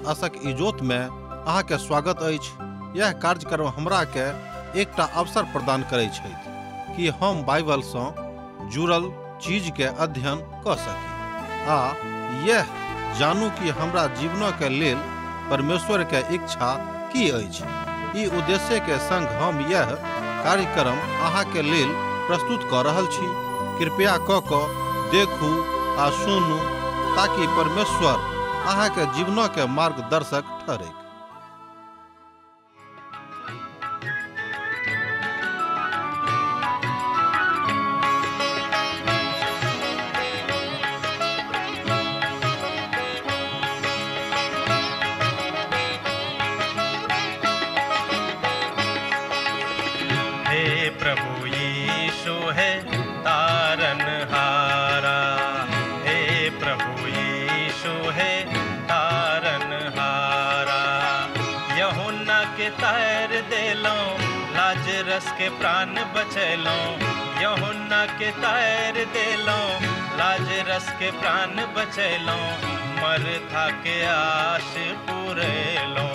आशक इजोत में अहाँ के स्वागत अछि। यह कार्यक्रम हमरा के एकटा अवसर प्रदान करैत छथि कि हम बाइबल सँ जुड़ल चीज के अध्ययन क सकी आ यह जानू कि हमरा जीवन के लेल परमेश्वर के इच्छा की अछि। ई उद्देश्य के संग हम यह कार्यक्रम अहाँ के लेल प्रस्तुत क रहल छी। कृपया क देखू आ सुनू ताकि परमेश्वर अहाँ के जीवन के मार्गदर्शक ठहरे। हे प्रभु यीशु है तारनहारा, हे प्रभु यीशु है तारनहारा। यूहन्ना के तैर देलो, लाजरस के प्राण बचेलो। यूहन्ना के तैर देलो, लाजरस के प्राण बचेलो। मरथा के आश पूरेलो।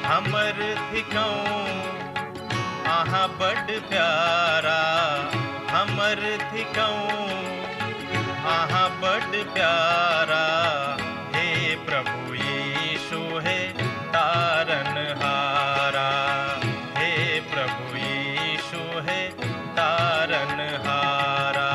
हमर थिकऊ आहा बड़ प्यारा, हमर थिकऊ आहा बड़ प्यारा। हे प्रभु यीशु है तारनहारा, हे प्रभु यीशु है तारनहारा।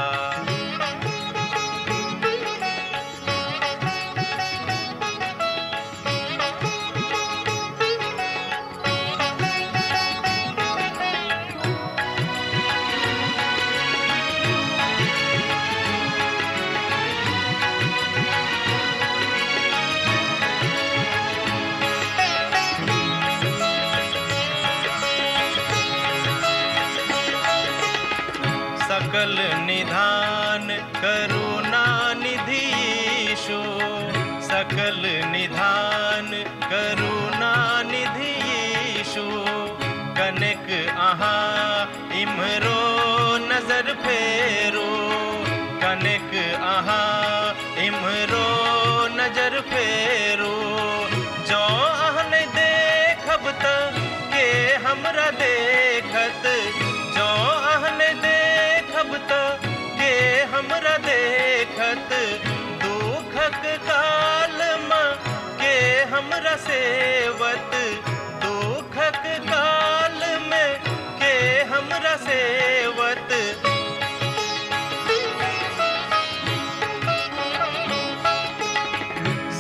सकल निधान करुणा निधि यीशु, सकल निधान करुणा निधि यीशु। कनेक आहा इमरो नजर फेरो, कनेक आहा इमरो नजर फेरो। जो आह नहीं देखब त के हमरा देखत, जो आह नहीं देखब त के हमरा देखत। दुखक काल में के हमरा सेवत, दुखक काल में के हमरा सेवत।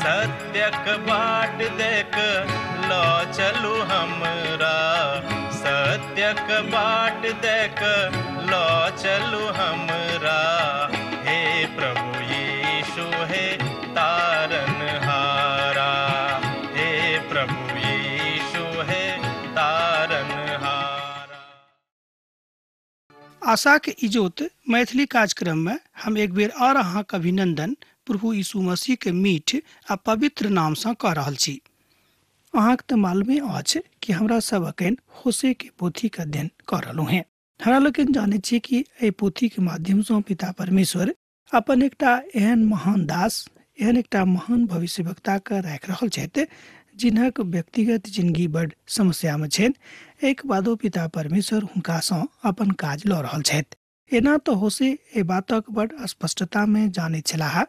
सत्यक बाट देख लो चलू हमरा, सत्यक बाट देख लो चलू हमरा। हे प्रभु यीशु है तारनहारा, हे प्रभु यीशु है तारनहारा। आशा के इजोत मैथिली कार्यक्रम में हम एक बेर और अहाँ के अभिनंदन प्रभु यीशु मसीह के मीठ आ पवित्र नाम से कह रहल छी। अहाँ के तो मालूमे अछि कि हमरा सब अखन होशे के पोथी के अध्ययन कर रहलू हैं। हमरा लोगन जाने छी कि ए पोथी के माध्यम से पिता परमेश्वर अपन एकटा एहन महान दास, एहन एकटा महान भविष्यवक्ता के राख रहल छथि जिनक व्यक्तिगत जिंदगी बड़ समस्या में छेन। एक बादो पिता परमेश्वर हुनका सँ अपन काज लऽ रहल छथि। एना तो होशे ए बातक बड़ स्पष्टता में जाने छलाह,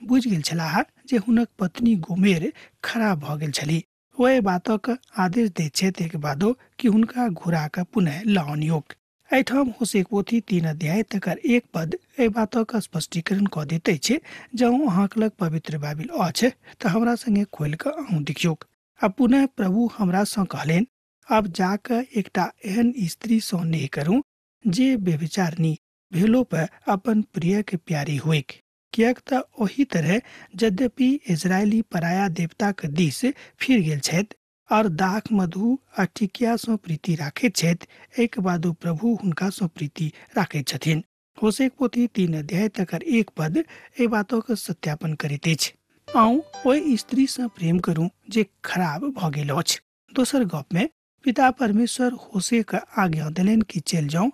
बुझ गेल छलाह जे हुनक पत्नी गोमेर खराब भ गेल छली। ओ ए बातक आदेश दै छथि एक बादो कि हुनका घुरा के पुनः लाओन योग। एठाम होशे पोथी 3 अध्याय तकर 1 पद ए बातक स्पष्टीकरण क दैते छै। जँ अहाँक लग पवित्र बाइबिल अछि त हमरा संगे खोल के अहूँ देखियौ। आ पुनः प्रभु हमरा सँ कहलेन, अब जाके एकटा एहन स्त्री सँ नेह करू जे व्यभिचारिणी भेलो पर अपन प्रिय के प्यारी होइक। कियाक त ओही तरह यद्यपि इजरायली पराया देवता के दिस फिर गेल छथि और दाख मधु आ टिकिया सँ प्रीति राखैत छथि, एक बादो प्रभु हुनका सँ प्रीति राखैत छथिन। होशे पोथी 3 अध्याय तकर 1 पद ए बातों के सत्यापन करैत अछि। आउ ओहि स्त्री सँ प्रेम करू जे खराब भ गेल अछि। दोसर गप में पिता परमेश्वर होशे के आज्ञा देलन कि चल जाऊं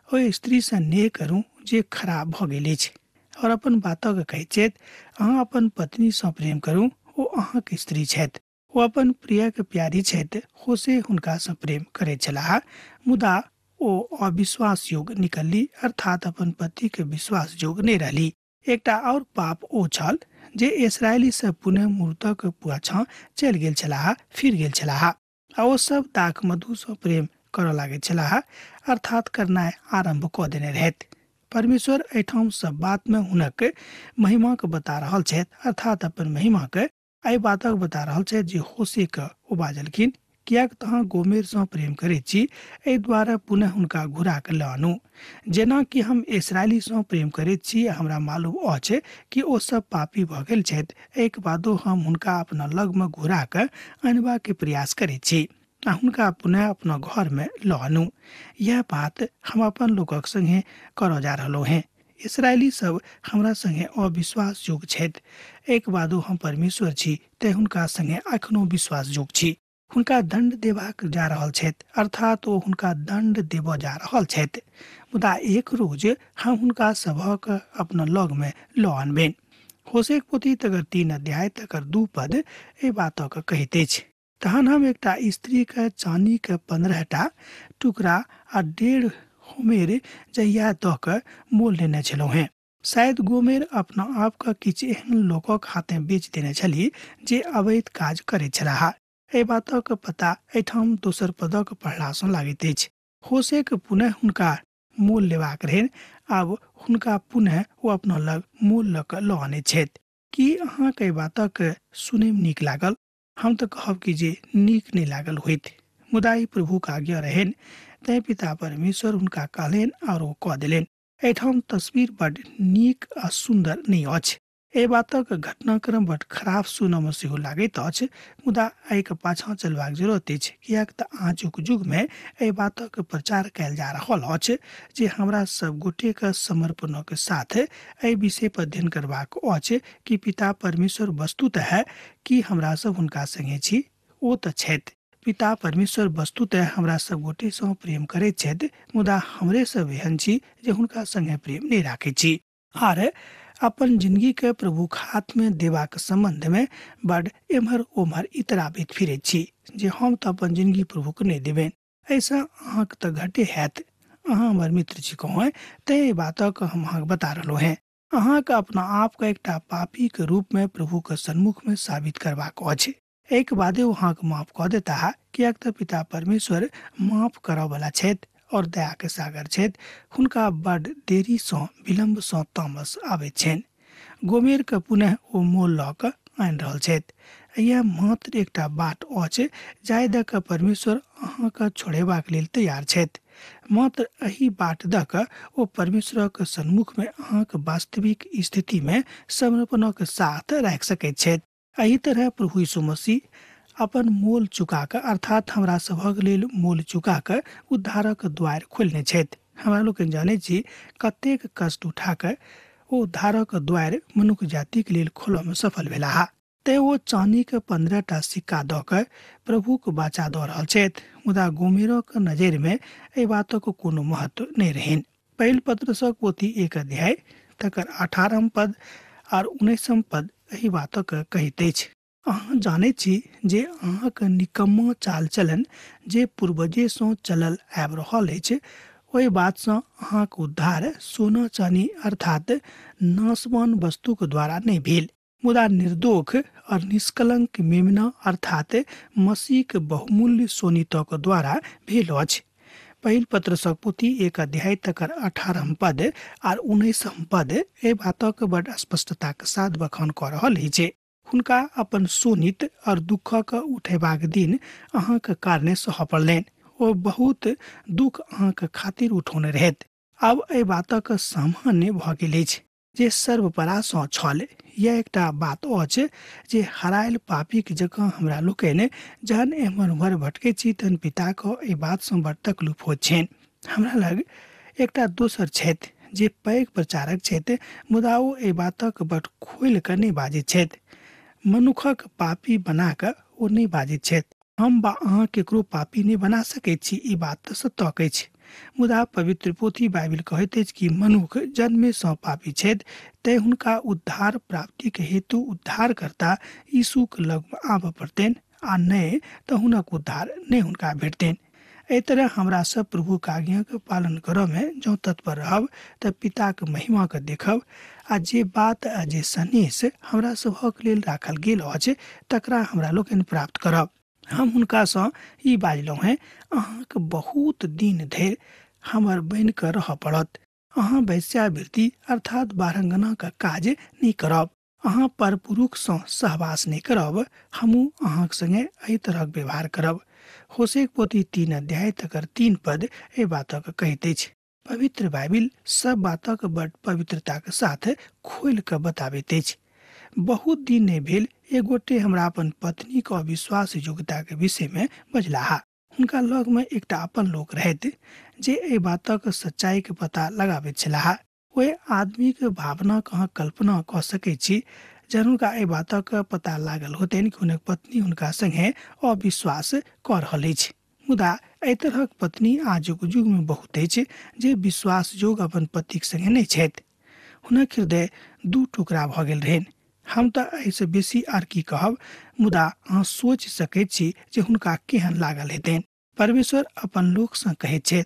ओहि स्त्री सँ नेह करू जे खराब भ गेल अछि और अपन बातक कहैत छथि, अहाँ अपन पत्नी सँ प्रेम करू ओ अहाँक स्त्री छथि। ओ अपन प्रियक प्यारी छथि। होसे हुनका सँ प्रेम करैत छलाह, मुदा ओ अविश्वास योग्य निकलली, अर्थात अपन पति के विश्वास योग्य नहीं रहली। एकटा और पाप ओ छल जे इसराइली सब पुनः मूर्तक पाछा चलि गेल छलाह, फिर गेल छलाह आ ओ सब दाख मधु सँ प्रेम करऽ लागे छलाह, अर्थात करनाय आरंभ कऽ देने रहथि। परमेश्वर एठाम सब बात में हुनक महिमा के बता रहल छथि, अर्थात अपन महिमा के एहि बातक बता रहल छथि जे होसे के ओ बाजलखिन, कियाक तहाँ गोमेर सँ प्रेम करैत छी, एहि द्वारा पुनः हुनका घुरा के लऽ आनू। जेना कि हम इसराइली सँ प्रेम करैत छी, हमरा मालूम अछि कि ओ सब पापी भऽ गेल छथि। एक बादो हम हुनका अपना लग में घुरा के अनबा के प्रयास करैत छी आ हुनका पुनः अपना घर में लऽ आनू। यह बात हम अपन लोकक संगे करऽ जा रहलो हैं। इसराइली सब हमरा संगे अविश्वास योग्य छथि। एक बादो हम परमेश्वर छी, ते हुनका संगे अखनो विश्वास योग्य छी। हुनका दंड देबाक जा रहल छथि, अर्थात ओ हुनका दंड देबऽ जा रहल छथि, मुदा एक रोज हम हुनका सभक अपना लग में लऽ आनबेन। होशे के पोथी तकर 3 अध्याय तकर 2 पद एहि बातक कहैत अछि। तहन हम एकटा स्त्री के चानी के 15टा टुकड़ा आ 1.5 होमेर जहिया दऽ के मोल लेने छलहुँ हैं। शायद गोमेर अपना आप के किछु एहन लोकक हाथे बेच देने छली जे अवैध काज करैत छलाह। एहि बातक पता एठाम दोसर पदक पढ़ला सँ लागैत अछि। होशे के पुनः हुनका मोल लेबाक रहनि, आब हुनका पुनः ओ अपना लग मोल लऽ कऽ लऽ आनैत छथि। की अहाँके एहि बातक सुनै में नीक लागल? हम तऽ कहब कि जे नीक नहीं लागल होइत, मुदा ई प्रभु के आज्ञा रहनि, तैं पिता परमेश्वर हुनका कहलनि और ओ कऽ देलनि। एठाम तस्वीर बड नीक आ सुंदर नहीं अछि। एहि बातक घटनाक्रम बड खराब सुनऽ में सेहो लागैत अछि, मुदा एहि के पाछा चलबाक जरूरत अछि, कियाक तऽ आजुक युग में एहि बातक प्रचार कयल जा रहल अछि जे हमरा सब गोटे के समर्पणक साथ एहि विषय पर अध्ययन करबाक अछि कि पिता परमेश्वर वस्तुतः कि हमरा सब हुनका संगे छी। ओ तऽ छथि। पिता परमेश्वर वस्तुतः हमरा सब गोटे सँ प्रेम करैत छथि, मुदा हमरे सब एहन छी जे हुनका संगे प्रेम नहीं राखैत छी आर अपन जिंदगी के प्रभु के हाथ में देबाक संबंध में बड एम्हर ओम्हर इतराबैत फिरैत छी जे हम तऽ अपन जिंदगी प्रभु के नहीं देबेन। ऐसा अहाँक तऽ घटे हैत। अहाँ हमर मित्र छी कहूँ, तै बातक हम अहाँके बता रहलो हैं। अहाँके अपना आप के एकटा पापी के रूप में प्रभु के सन्मुख में साबित करबाक अछि। एक बादे ओ अहाँके माफ कऽ देता, कियाक तऽ पिता परमेश्वर माफ करऽ वाला छथि और दया के सागर छथि। हुनका बड देरी सँ विलम्ब सँ तामस आबैत छनि। गोमेर के पुनः ओ मोल लऽ कऽ आनि रहल छथि। यह मात्र एकटा बाट अछि जाहि दऽ कऽ परमेश्वर अहाँके छोड़ेबाक लेल तैयार छथि। मात्र एही बाट दऽ कऽ ओ परमेश्वरक सन्मुख में अहाँके वास्तविक स्थिति में समर्पणक साथ राखि सकैत छथि। एही तरह प्रभु यीशु मसीह अपन मोल चुका के, अर्थात हमरा सभक लेल मोल चुका के उद्धारक द्वार खोलने छथि। हमरा लोग जाने छी कतेक कष्ट उठा के ओ उद्धारक द्वार मनुष्य जाति के लेल खोलऽ में सफल भेलाह। ते वो चांदी के 15टा सिक्का दऽ के प्रभु के बाचा दऽ रहल छथि, मुदा गोमेरक नजर में एहि बातक कोनो महत्व नहीं रहनि। पहिल पत्रसक पोथी 1 अध्याय तकर 18 पद और 19 पद एही बातक कहैत अछि। अहाँ जानैत छी जे अहाँके निकम्मा चाल चलन जे पूर्वजे सँ चलल आबि रहल अछि, ओहि बात सँ अहाँके उद्धार सोना चानी अर्थात नाशवान वस्तु के द्वारा नहीं भेल, मुदा निर्दोष और निष्कलंक मेमना अर्थात मसीह के बहुमूल्य सोनीतक द्वारा भेल अछि। पहिल पत्रसक पोथी 1 अध्याय तकर 18 पद और 19 पद ए बातक बड़ स्पष्टता के साथ बखान कऽ रहल अछि। हुनका अपन सोनित और दुखक उठेबाक दिन अहाँके कारणे सहऽ पड़लनि। ओ बहुत दुख अहाँके खातिर उठौने रहथि। आब एहि बातक सामान्य भऽ गेल अछि जे सर्वपरा सँ छल। यह एकटा बात अछि जे हरायल पापी के जकाँ हमरा लोकनि जहन एम्हर ओम्हर भटकै छी तहन पिता के एहि बात सँ बड़ तकलीफ होइत छनि। हमरा लग एकटा दोसर छथि जे पैघ प्रचारक छथि, मुदा ओ एहि बातक बड़ खोलि कऽ नहि बाजैत छथि। मनुखक पापी बना कऽ ओ नहि बाजैत छथि। हम बा अहाँ केकरो पापी नहीं बना सकैत छी, ई बात तऽ सत्य अछि। मुदा पवित्र पोथी बाइबिल कहैत अछि कि मनुख जन्मे सँ पापी छथि, तैं हुनका उद्धार प्राप्ति के हेतु उद्धारकर्ता यीशुक लग आबऽ पड़तनि, आ नहि तऽ हुनक उद्धार नहि हुनका भेटतनि। एहि तरह हमरा सब प्रभु के आज्ञा के पालन करब में जो तत्पर रहब तऽ पिता के महिमा के देखब, आ जे बात आ जे संदेश हमरा सभक लेल राखल गेल अछि तकरा हमरा लोकनि प्राप्त करब। हम हुनका सँ ई बाजलहुँ हैं, अहाँके बहुत दिन धरि हमर बनि कऽ रहऽ पड़त। अहाँ वेश्यावृत्ति अर्थात बारंगना का काज नहीं करब, अहाँ पर पुरुष सँ सहवास नहीं करब, हमू अहाँक संगे एहि तरहक व्यवहार करब। होशे पोथी 3 अध्याय तकर 3 पद ए बातक कहैत अछि। पवित्र बाइबिल सब बातक बड़ पवित्रता के साथ खोल कऽ बताबैत अछि। बहुत दिन नहीं भेल एक गोटे हमरा अपन पत्नी के अविश्वास योग्यता के विषय में बजलाहा। हुनका लग में एकटा अपन लोक रहैत जे एहि बातक सच्चाई के पता लगाबैत छलाह। ओहि आदमी के भावना के अहाँ कल्पना कऽ सकैत छी जहन हुनका एहि बातक पता लागल होतनि कि हुनक पत्नी हुनका संगे अविश्वास कऽ रहल अछि। मुदा एहि तरहक पत्नी आजुक युग में बहुत अछि जे विश्वास योग्य अपन पतिक संगे नहीं छथि। हुनक हृदय दू टुकड़ा भऽ गेल रहनि। हम तऽ एहिसँ बेसी आर की कहब, मुदा अहाँ सोचि सकैत छी जे हुनका केहन लागल हेतनि। परमेश्वर अपन लोक सँ कहैत छथि,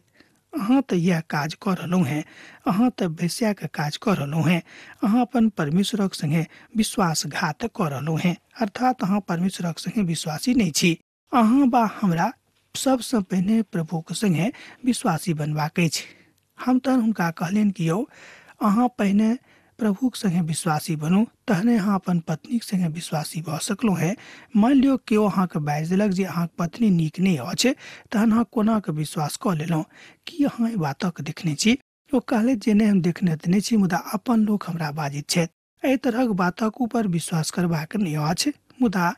अहाँ तऽ यह काज कऽ रहलहुँ हैं, अहाँ तऽ वेश्या के काज कऽ रहलहुँ हैं, अहाँ अपन परमेश्वरक संगे विश्वासघात कऽ रहलहुँ हैं, अर्थात अहाँ परमेश्वरक संगे विश्वासी नहीं छी। अहाँ बा हमरा सबसँ पहिने प्रभु के संगे विश्वासी बनबाक अछि। हम तऽ हुनका कहलियनि कि यौ, अहाँ पहिने प्रभु के संगे विश्वासी बनू, तहने अहाँ अपन पत्नी के संगे विश्वासी भऽ सकलहुँ हैं। मान लियौ केओ अहाँके बाजि देलक जे अहाँके पत्नी नीक नहीं अछि, तहन अहाँ कोना के विश्वास कऽ लेलहुँ। कि अहाँ एहि बातक देखने छी? ओ कहले जे नहीं, हम देखने तऽ नहीं छी, मुदा अपन लोक हमरा बाजित छथि। एहि तरहक बातक ऊपर विश्वास करबाक नहीं अछि, मुदा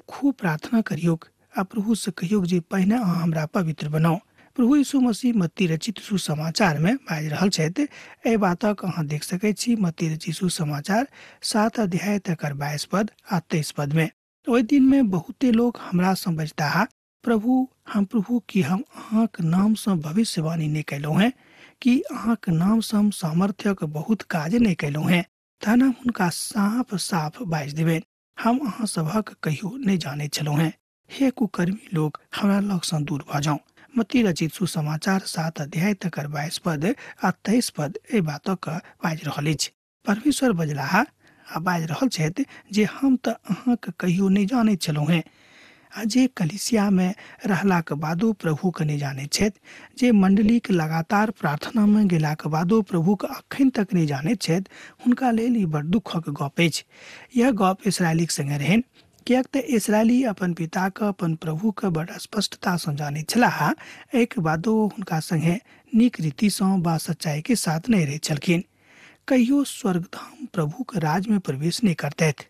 खूब प्रार्थना करियौक आ प्रभु से कहियौक जे पहिने अहाँ हमरा पवित्र बनाउ। प्रभु यीशु मसीह मत्ती रचित सुसमाचार में बाजि रहल छथि। एहि बातक अहाँ देख सकैत छी मत्ती रचित सुसमाचार 7 अध्याय तकर 22 पद आ 23 पद में। ओहि दिन में बहुते लोग हमरा सँ बजताह, प्रभु की हम अहाँक नाम सँ भविष्यवाणी नहीं कयलहुँ हैं, कि अहाँक नाम सँ हम सामर्थ्यक बहुत काज नहीं कयलहुँ हैं। तहन हम हुनका साफ साफ बाजि देबनि, हम अहाँ सभक कहियो नहीं जानै छलहुँ हैं। हे कुकर्मी लोग, हमरा लग सँ दूर भऽ जाउ। मत्ती रचित सुसमाचार 7 अध्याय तकर 22 पद आ 23 पद एहि बातक बाजि रहल अछि। परमेश्वर बजलाहा आ बाजि रहल छथि जे हम तऽ अहाँके कहियो नहीं जानै छलहुँ हैं। आ जे कलीसिया में रहलाक बादो प्रभु के नहीं जानै छथि, जे मंडली के लगातार प्रार्थना में गेलाक बादो प्रभु के अखन तक नहीं जानै छथि, हुनका लेल ई बड़ दुखक गप अछि। यह गप इस्राएली के संगे रहनि, कियाक तऽ इस्राएली अपन पिता के अपन प्रभु के बड़ स्पष्टता सँ जानैत छलाह। एहिके बादो हुनका संगे नीक रीति सँ वा सच्चाई के साथ नहीं रहैत छलखिन। कहियो स्वर्गधाम प्रभु के राज में प्रवेश नहीं करतैथ।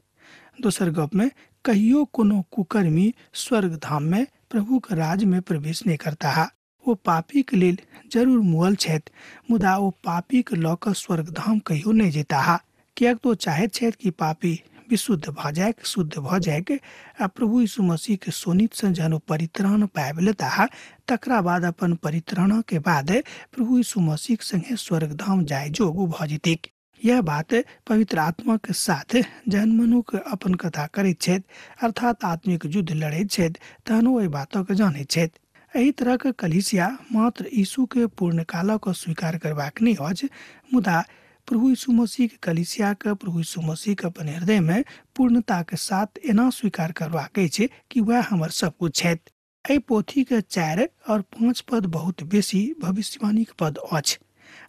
दोसर गप में कहियो कोनो कुकर्मी स्वर्गधाम में प्रभु के राज में प्रवेश नहीं करता। वो पापी के लेल जरूर मुअल छथि, मुदा ओ पापी के लऽ कऽ स्वर्गधाम कहियो नहीं जेता। कियाक तो चाहैत छथि कि पापी विशुद्ध भऽ जाए, शुद्ध भऽ जाए, आ प्रभु यीशु मसीह के सोनित सँ जहन परित्राण पाबि लेता, तकरा बाद अपन परित्राण के बाद प्रभु यीशु मसीह के संगे स्वर्गधाम जाय जोग भऽ जेतिक। यह बात पवित्र आत्मा के साथ जहन मनुष्य अपन कथा करैत छथि, अर्थात आत्मिक युद्ध लड़ैत छथि, तहन ओ एहि बातक जानैत छथि। एहि तरह के कलीसिया मात्र यीशु के पूर्ण कालक स्वीकार करबाक नहीं अछि, मुदा प्रभु यीशु मसीह के कलीसिया के प्रभु यीशु मसीह के अपन हृदय में पूर्णता के साथ एना स्वीकार करबाक अछि कि वह हमर सब कुछ छथि। एहि पोथी के 4 और 5 पद बहुत बेसी भविष्यवाणी के पद अछि,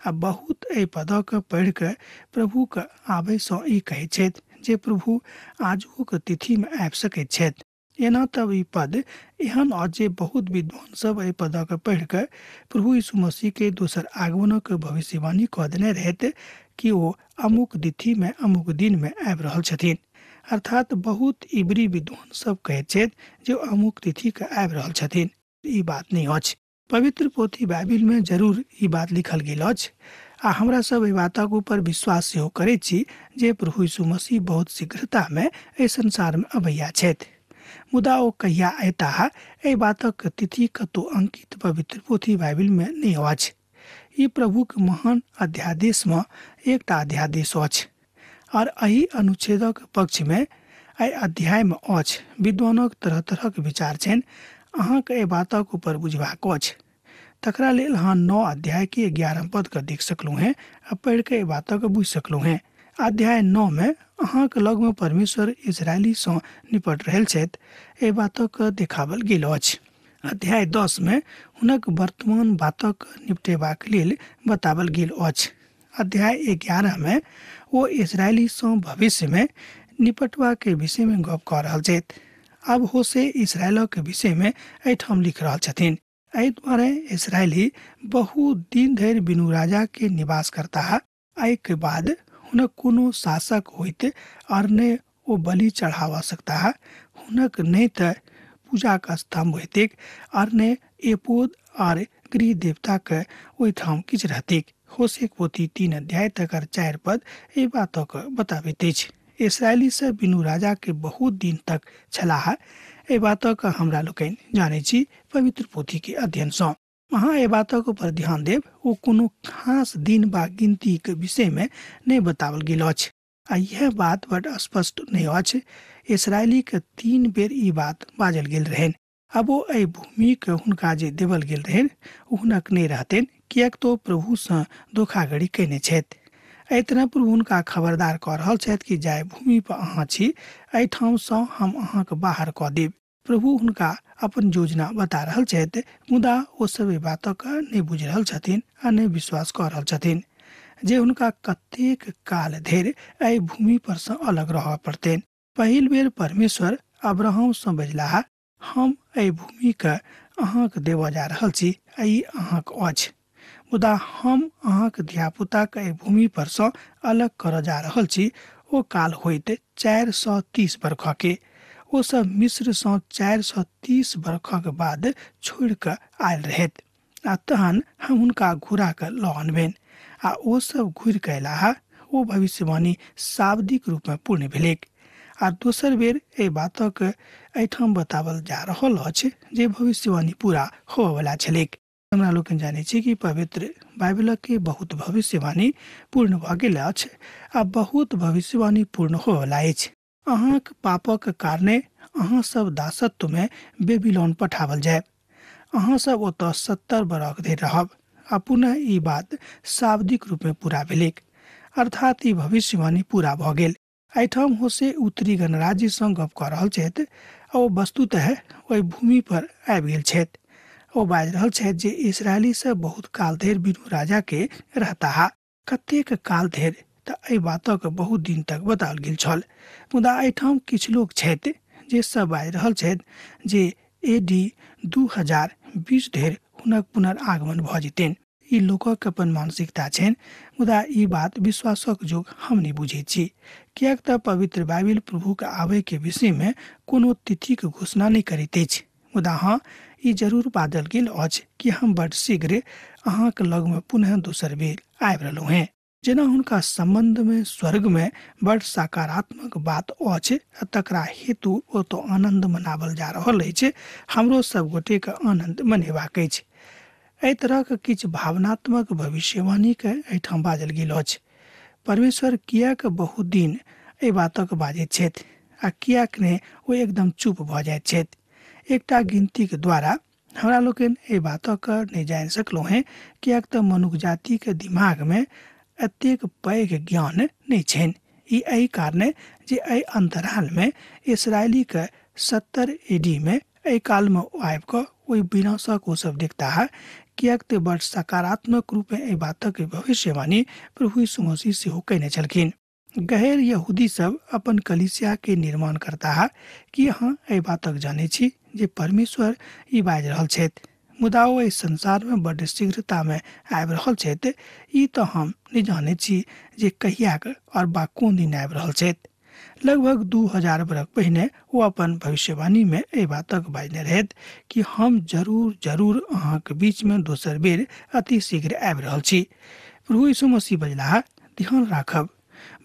आ बहुत एहि पदक पढ़ि के प्रभु के आबै सँ ई कहैत छथि जे प्रभु आजुक तिथि में आबि सकैत छथि। एना तब ई पद एहन अछि जे बहुत विद्वान सब एहि पदक पढ़ि के प्रभु यीशु मसीह के दोसर आगमनक भविष्यवाणी कऽ देने रहैत कि ओ अमुक तिथि में अमुक दिन में आबि रहल छथिन। अर्थात बहुत इब्री विद्वान सब कहैत छथि जे अमुक तिथि के आबि रहल छथिन। ई बात नहीं अछि। पवित्र पोथी बाइबिल में जरूर ई बात लिखल गेल अछि, आ हमरा सब एहि बातक ऊपर विश्वास करैत छी जे प्रभु यीशु मसीह बहुत शीघ्रता में एहि संसार में अबैया छथि। मुदा ओ कहिया अयता एहि बातक तिथि कतौ अंकित पवित्र पोथी बाइबिल में नहीं अछि। ई प्रभु के महान अध्यादेश में एकटा अध्यादेश अछि और एहि अनुच्छेदक पक्ष में एहि अध्याय में अछि। विद्वानक तरह तरह के विचार छनि, अहाँके एहि बातक ऊपर बुझबाक अछि। तकरा लेल अहाँ 9 अध्याय के 11 पद के देख सकलू हैं आ पढ़ के एहि बातक बुझ सकलू हैं। अध्याय 9 में अहाँके लग में परमेश्वर इजरायली से निपट रहल छथि एहि बातक देखावल गेल अछि। अध्याय 10 में हुनक वर्तमान बातक निपटेबाक लेल बतावल गेल अछि। अध्याय 11 में वो इजरायली से भविष्य में निपटवा के विषय में गप कऽ रहल छथि। अब होशे इजरायल के विषय में एहिठाम लिख रहल छथिन। एहि द्वारे इजरायली बहुत दिन धरि बिनु राजा के निवास करता है। एहि के बाद हुनक कोनो शासक होइत और ने ओ बलि चढ़ावा सकता है। हुनक नहीं त पूजा का स्तंभ होइतिक और ने एपोद और गृह देवता के ओहिठाम किछ रहतिक। होशे पोथी 3 अध्याय तक 4 पद एहि बातक बताबैत अछि। इसराइली से बिनु राजा के बहुत दिन तक छलाह। एहि बातक हमरा लोकनि जानै छी पवित्र पोथी के अध्ययन सँ। अहाँ एहि बातक पर ध्यान देब, ओ कोनो खास दिन बा गिनती के विषय में नहीं बतावल गेल अछि। आ यह बात बड़ स्पष्ट नहीं अछि। इसराइली के 3 बेर ई बात बाजल गेल रहन। अब वो एहि भूमि के हुनका जे देवल गेल रहन हुनक नहीं रहतेन, कियाक तो प्रभु से धोखाधड़ी कयने छथि। एहि तरह प्रभु हुनका खबरदार कऽ रहल छथि कि जाय भूमि पर अहाँ छी, एहि ठाम सँ हम अहाँके बाहर कऽ देब। प्रभु हुनका अपन योजना बता रहल छथि, मुदा ओ सब एहि बातक नहीं बुझ रहल छथिन आ नहीं विश्वास कऽ रहल छथिन जे हुनका कतेक काल धरि एहि भूमि पर से अलग रहऽ पड़तैन। पहिल बेर परमेश्वर अब्राहम से बजलाह, हम एहि भूमि के अहाँके देबऽ जा रहल छी, ई अहाँके अछि। मुदा हम अहाँके धियापुता के एहि भूमि पर से अलग करऽ जा रहल छी। ओ काल होइत 430 बरख के। ओ सब मिस्र से 430 बरख के बाद छोड़ के आयल रहत। आ तहन हम हुनका घुरा के लऽ अनबेन आ ओ सब घुरि के अयलाह। ओ भविष्यवाणी शाब्दिक रूप में पूर्ण भेलैक। आ दोसर बेर एहि बातक एहिठाम बतावल जा रहल अछि जे भविष्यवाणी पूरा होबय वाला छलैक। हमरा लोग जाने छी कि पवित्र बाइबल के बहुत भविष्यवाणी पूर्ण भऽ गेल अछि आ बहुत भविष्यवाणी पूर्ण होबय वाला अछि। अहाँक पापक कारणे अहाँ सब दासत्व में बेबीलोन पठावल जायब। अहाँ सब ओतऽ 70 बरख धरि रहब। आ पुनः ई बात शाब्दिक रूप में पूरा भेलैक, अर्थात ई भविष्यवाणी पूरा भऽ गेल। एहिठाम होशे उत्तरी गणराज्य सँ गप कऽ रहल छथि। ओ वस्तुतः ओहि भूमि पर आबि गेल छथि। ओ बाजि रहल छथि जे इसराइली से बहुत काल धरि बिनु राजा के रहता है। कतेक काल धरि तऽ एहि बातक बहुत दिन तक बताओल गेल छल। मुदा एहिठाम किछु लोग छथि जे सब बाजि रहल छथि जे AD 2020 धरि हुनक पुनर्आगमन भऽ जेतैन। ई लोकक अपन मानसिकता छनि, मुदा ई बात विश्वासक जोग हम नहीं बुझैत छी। कियाक तऽ पवित्र बाइबिल प्रभु के आबय के विषय में कोनो तिथि के घोषणा नहीं करैत अछि। मुदा हाँ, ई जरूर बादल गेल अछि कि हम बड़ शीघ्र अहाँके लग में पुनः दोसर बेर आबि रहलहुँ हैं। जेना हुनका संबंध में स्वर्ग में बड़ सकारात्मक बात अछि, तकरा हेतु ओतऽ आनंद मनावल जा रहल अछि। हमरो सब गोटे के आनंद मनेबाक अछि। एहि तरह के किछु भावनात्मक भविष्यवाणी के एहिठाम बाजल गेल अछि। परमेश्वर कियाक बहुत दिन एहि बातक बाजैत छथि आ कियाक ने ओ एकदम चुप भऽ जाइत छथि। एकटा गिनती के द्वारा हमरा लोकनि एहि बातक नहीं जानि सकलहुँ हैं, कियाक तऽ मनुष्य जाति के दिमाग में एतेक पैघ ज्ञान नहीं छनि। ई एहि कारणे जे एहि अंतराल में इसराइली के 70 AD में एहि काल में आबि कऽ ओहि विनाशक ओ सब देखता है। कियाक तऽ बड़ सकारात्मक रूप में एहि बातक भविष्यवाणी प्रभु यीशु मसीह सेहो कयने छलखिन। गैर यहूदी सब अपन कलीसिया के निर्माण करता है कि अहाँ एहि बातक जानै छी जे परमेश्वर ई बाजि रहल छथि। मुदा ओ एहि संसार में बड़ शीघ्रता में आबि रहल छथि। ई तऽ हम नहीं जानै छी जे कहियाक और बा कोन दिन आबि रहल छथि। लगभग 2000 बरख पहिने वो अपन भविष्यवाणी में एहि बातक बाजने रहथि कि हम जरूर अहाँके बीच में दोसर बेर अति शीघ्र आबि रहल छी। प्रभु यीशु मसीह बजलाह, ध्यान राखब,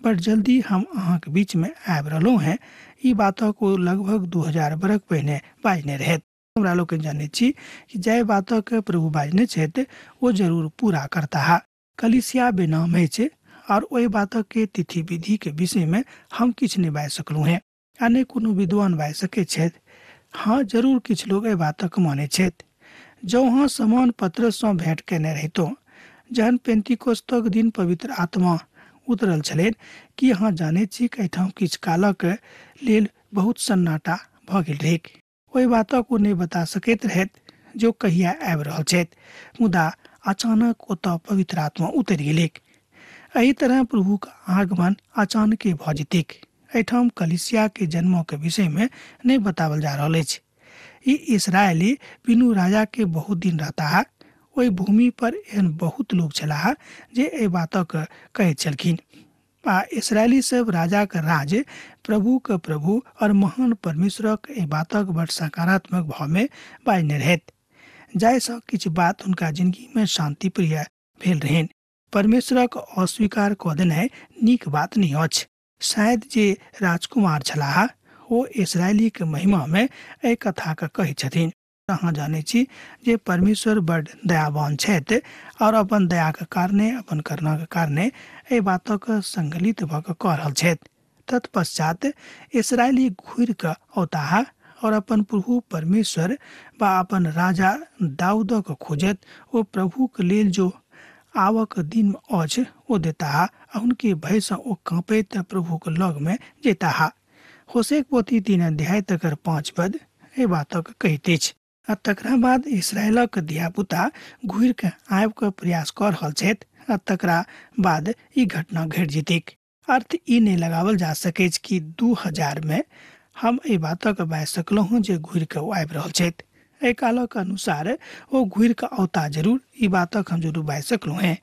बड़ जल्दी हम अहाँके बीच में आबि रहलहुँ हैं। ई बातों को लगभग 2000 बरख पहले बाजने रहे। हमरा लोग जाने छी कि जय बातों के प्रभु बाजने छे वो जरूर पूरा करता है। कलिसिया बेनाम है और वही बातों के तिथि विधि के विषय में हम किछ नहीं बाज सकलू हैं। अनेक कोनो विद्वान बाज सके छे। हाँ, जरूर किछ लोग ए बातक माने छे। जो हाँ समान पत्र से भेंट केने रहितो जहन पेंतिकोस्तक दिन पवित्र आत्मा उतरल छलेन कि अहाँ जाने छी कि एठाम किछ कालक लेल बहुत सन्नाटा भ गेल रहे। ओहि बातक को नहीं बता सकैत रहैत जो कहिया आबि रहल छथि, मुदा अचानक ओतऽ पवित्र आत्मा उतरि गेलै। एही तरह प्रभु का आगमन अचानक भ जेतैक। एठाम कलिसिया के जन्म के विषय में नहीं बतावल जा रहल अछि। ई इसराइली बिनु राजा के बहुत दिन रहता है। ओहि भूमि पर एहन बहुत लोग छलाह जे ए बातक कहैत छलखिन। आ इसराइली सब राजा के राज, प्रभु के प्रभु और महान परमेश्वरक ए बातक बड़ सकारात्मक भाव में बाजने रहैत, जाहिसँ किछु बात हुनका जिंदगी में शांति प्रिय भेल रहनि। परमेश्वरक अस्वीकार कऽ देनाइ नीक बात नहीं अछि। शायद जे राजकुमार छलाह ओ इसराइली के महिमा में ए कथा के कहै छथिन। अहाँ जाने छी जे परमेश्वर बड़ दयावान छथि और अपन दया के कारणे, अपन करुणा के कारणे ए बातक संकलित भऽ कऽ कह रहल छथि। तत्पश्चात इसराइली घुरि कऽ औताह और अपन प्रभु परमेश्वर वा अपन राजा दाऊदक खोजत ओ प्रभु के लेल जो आवक दिन अछि ओ देताह। उनके भय से ओ कांपैत प्रभु के लग में जेताह। होशे पोथी 3 अध्याय तकर 5 पद ए बातक कहैत अछि। आ तकरा बाद इसराइलक धियापुता घुरि के आबि के प्रयास कर रहल छथि। आ तकरा बाद ई घटना घटि जेतैक। अर्थ ई नहीं लगावल जा सकै कि 2000 में हम ए बातक बाजि सकलहुँ जे घुरि के आबि रहल छथि। ए कालक अनुसार ओ घुरि के औता जरूर, ई बातक हम जरूर बाजि सकलहुँ हैं।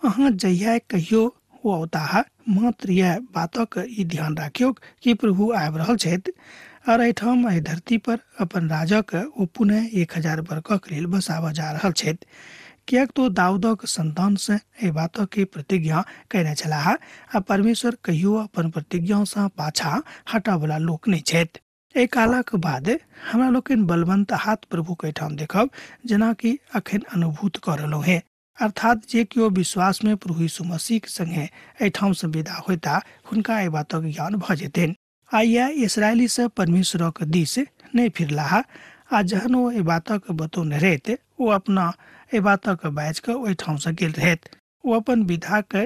अहाँ जहिया कहियो ओ औताह, मात्र यह बातक ई ध्यान राखियो कि प्रभु आबि रहल छथि और एठाम एहि धरती पर अपन राजक ओ पुनः 1000 वर्षक लेल बसाबऽ जा रहल छथि। कियाक तो दाऊदक संतान से एहि बातक के प्रतिज्ञा कयने छलाह आ परमेश्वर कहियो अपन प्रतिज्ञा से पाछा हटयवला लोक नहीं छथि। ए कालक बाद हमरा लोकनि बलवंत हाथ प्रभु के ठाम देखब, जेना कि अखन अनुभूत कऽ रहलहुँ हैं। अर्थात जे कियो विश्वास में प्रभु यीशु मसीह के संगे एठाम से विदा होता हुनका ए बातक ज्ञान भऽ जेतनि। आ यह इसराइली सब परमेश्वरक दिस नहीं फिरलाह। आ जहन ओ ए बातक बतौने रहैत ओ अपना ए बातक बाजि कऽ ओहिठाम से गेल रहैत। ओ अपन विधा के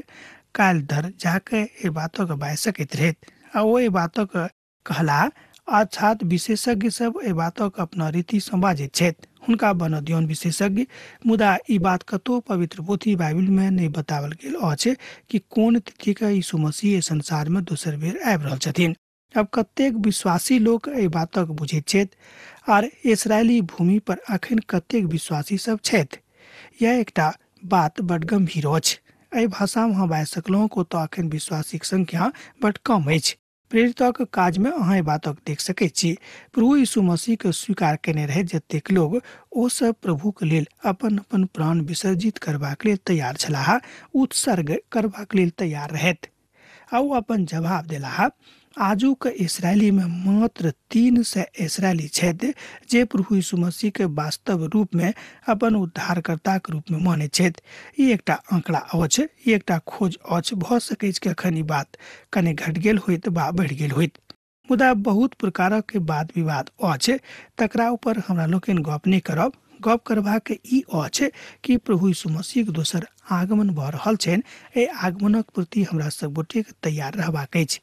काल्हि धर जाके ए बातक बाजि सकैत रहैत। आ ओ ए बातक कहला। अर्थात विशेषज्ञ सब ए बातक अपना रीति से बाजैत छथि। हुनका बनऽ दियौन विशेषज्ञ, मुदा ई बात कतौ पवित्र पोथी बाइबल में नहीं बतावल गेल अछि कि कोन तिथि के यीशु मसीह ए संसार में दोसर बेर आबि रहल छथिन। अब कतेक विश्वासी लोग ए बातक बुझैत छथि और इसराइली भूमि पर अखन कतेक विश्वासी सब छथि, यह एकटा बात बड़ गंभीर अछि। एहि भाषा में हम बाजि सकलहुँ को तो अखन विश्वासीक संख्या बड़ कम अछि। प्रेरितक काज में अहाँ ए बातक देख सकैत छी। प्रभु यीशु मसीह के स्वीकार केने रहे जतेक लोग, ओ सब प्रभु के लेल अपन अपन प्राण विसर्जित करबाक लेल तैयार छलाह, उत्सर्ग करबाक लेल तैयार रहैत। आ ओ अपन जवाब देलाह। आजुक इसराइली में मात्र 300 इसराइली छथि जे प्रभु यीशु मसीह के वास्तव रूप में अपन उद्धारकर्ता के रूप में माने छथि। ई एकटा आंकड़ा अछि, ई एकटा खोज अछि। भऽ सकैत कि अखन ई बात कने घटि गेल होइत वा बढ़ि गेल होइत, मुदा बहुत प्रकारक के वाद विवाद अछि। तकरा ऊपर हमरा लोकनि गप नहीं करब। गप करबाक ई अछि कि प्रभु यीशु मसीह के दोसर आगमन भऽ रहल छनि। एहि आगमनक प्रति हमरा सब गोटे के तैयार रहबाक अछि।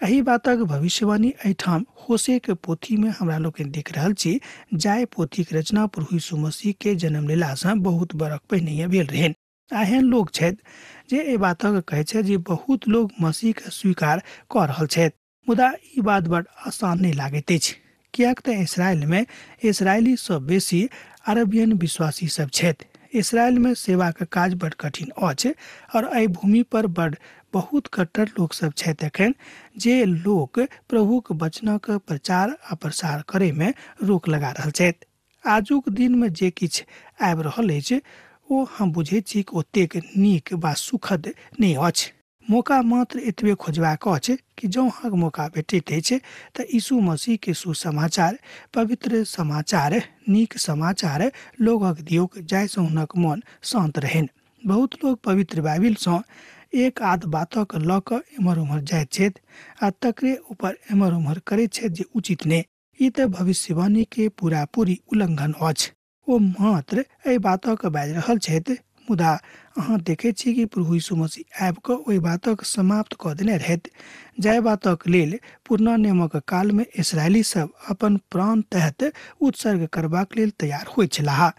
एही बातक भविष्यवाणी एठाम होशे के पोथी में हमरा लोकनि देख रहल छी। जाय पोथी के रचना प्रभु यीशु मसीह के जन्म लेला से बहुत बरख पहिने भेल रहनि। एहन लोग छथि जे ए बातक कहै छै जे बहुत लोग मसीह के स्वीकार कऽ रहल छथि, मुदा ई बात बड़ आसान नहीं लागैत अछि। कियाक तऽ इसराइल में इसराइली से बेसी अरबियन विश्वासी सब छथि। इसराइल में सेवा के काज बड़ कठिन अछि और एहि भूमि पर बड़ बहुत कट्टर लोग सब छथि एखन जे लोग प्रभु के वचनक प्रचार आ प्रसार करे में रोक लगा रहल छथि। आजुक दिन में जे किछ आबि रहल अछि ओ हम बुझैत छी कि ओतेक नीक वा सुखद नहीं अछि। मौका मात्र एतबे खोजबाक अछि कि जँ अहाँके मौका भेटैत अछि तऽ यीशु मसीह के सुसमाचार, पवित्र समाचार, नीक समाचार लोगक दियौक जाहिसँ हुनक मन शांत रहनि। बहुत लोग पवित्र बाइबिलसँ एक आध बातक लऽ कऽ एम्हर उम्हर जाइत छथि आ तकरे ऊपर एम्हर उम्हर करैत छथि जे उचित नहि। ई तऽ भविष्यवाणी के पूरा पूरी उल्लंघन अछि। ओ मात्र एहि बातक बाजि रहल छथि, मुदा अहाँ देखैत छी कि प्रभु यीशु मसीह आबि कऽ ओहि बातक समाप्त कऽ देने रहथि जाहि बातक लेल पुरना नियमक काल में इसराइली सब अपन प्राण तहत उत्सर्ग करबाक लेल तैयार होइत छलाह।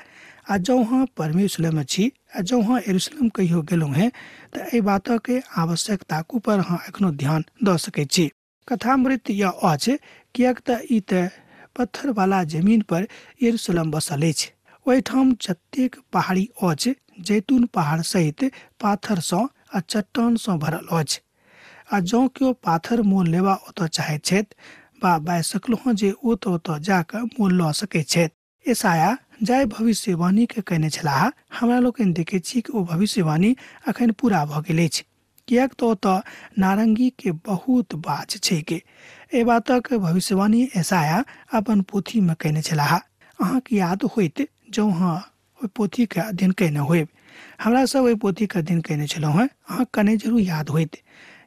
आ जँ अहाँ परमेश्वर में छी आ जँ अहाँ यरूशलेम कहियो गेलहुँ हैं तऽ एहि बातक आवश्यकताक ऊपर अहाँ एखनो ध्यान दऽ सकैत छी। कथामृत यह अछि किएक तऽ ई तऽ पत्थर वाला जमीन पर यरूशलेम बसल अछि। ओहिठाम जतेक पहाड़ी अछि जैतून पहाड़ सहित पाथरसँ आ चट्टानसँ भरल अछि। आ जँ केओ पाथर मोल लेबा ओतऽ चाहैत छथि बा बाजि सकलहुँ जे ओ तऽ ओतऽ जाकऽ मोल लऽ सकैत छथि। यशायाह जाहि भविष्यवाणी के कहने छलाह, हमरा लोकनि देखैत छी कि ओ भविष्यवाणी अखन पूरा भऽ गेल अछि। किएक तऽ ओतऽ नारंगी के बहुत बाज छै के एहि बातक भविष्यवाणी यशायाह अपन पोथी में कहने छलाह। अहाँके याद होइत जँ अहाँ ओहि पोथी के अध्ययन कयने होयब। हमरा सब ओहि पोथी के अध्ययन कयने छलहुँ हैं, अहाँ कने जरूर याद होइत।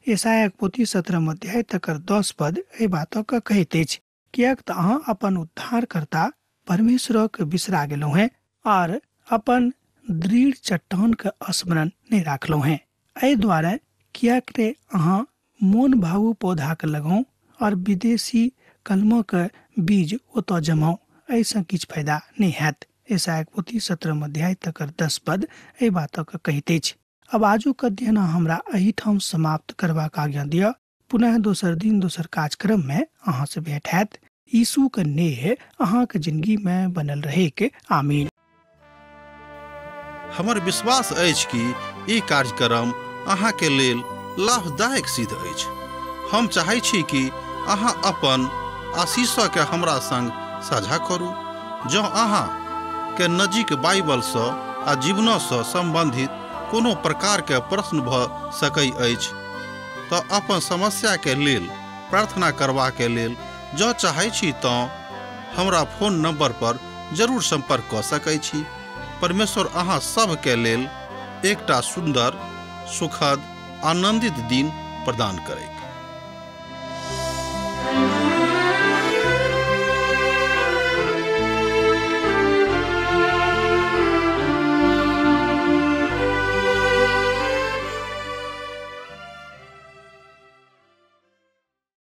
यशायाह पोथी 17 अध्याय तकर 10 पद एहि बातक कहैत अछि, किएक तऽ अहाँ अपन उद्धारकर्ता परमेश्वरक बिसरा गेलहुँ हैं और अपन दृढ़ चट्टान के स्मरण नहीं राखलहुँ हैं। एहि दुआरे किएक रे अहाँ मोन भावु पौधा के लगाऊ और विदेशी कलमों के बीज ओतऽ जमाऊ, ऐसा किछ फायदा नहीं हैत। यशायाह पोथी 17 अध्याय तकर 10 पद एहि बातक कहैत अछि। अब आजुक अध्ययन हमरा एहिठाम समाप्त करबाक आज्ञा दिअ। पुनः दोसर दिन दोसर कार्यक्रम में अहाँ से भेंट हैत। यीशु के नेह अहाँ के जिंदगी में बनल रहे के आमीन। हमर विश्वास अछि कि ई कार्यक्रम अहाँ के लेल लाभदायक सिद्ध अछि। हम चाहै छी कि अहाँ अपन आशीषक के हमरा संग साझा करू। जँ अहाँ के नजीक बाइबल सँ आ जीवन सँ संबंधित कोनो प्रकार के प्रश्न भऽ सकै अछि तऽ अपन समस्या के लेल प्रार्थना करबा के लेल जँ चाहै छी तऽ हमरा फोन नंबर पर जरूर संपर्क कऽ सकै छी। परमेश्वर अहाँ सब के लेल एकटा सुंदर, सुखद, आनंदित दिन प्रदान करै।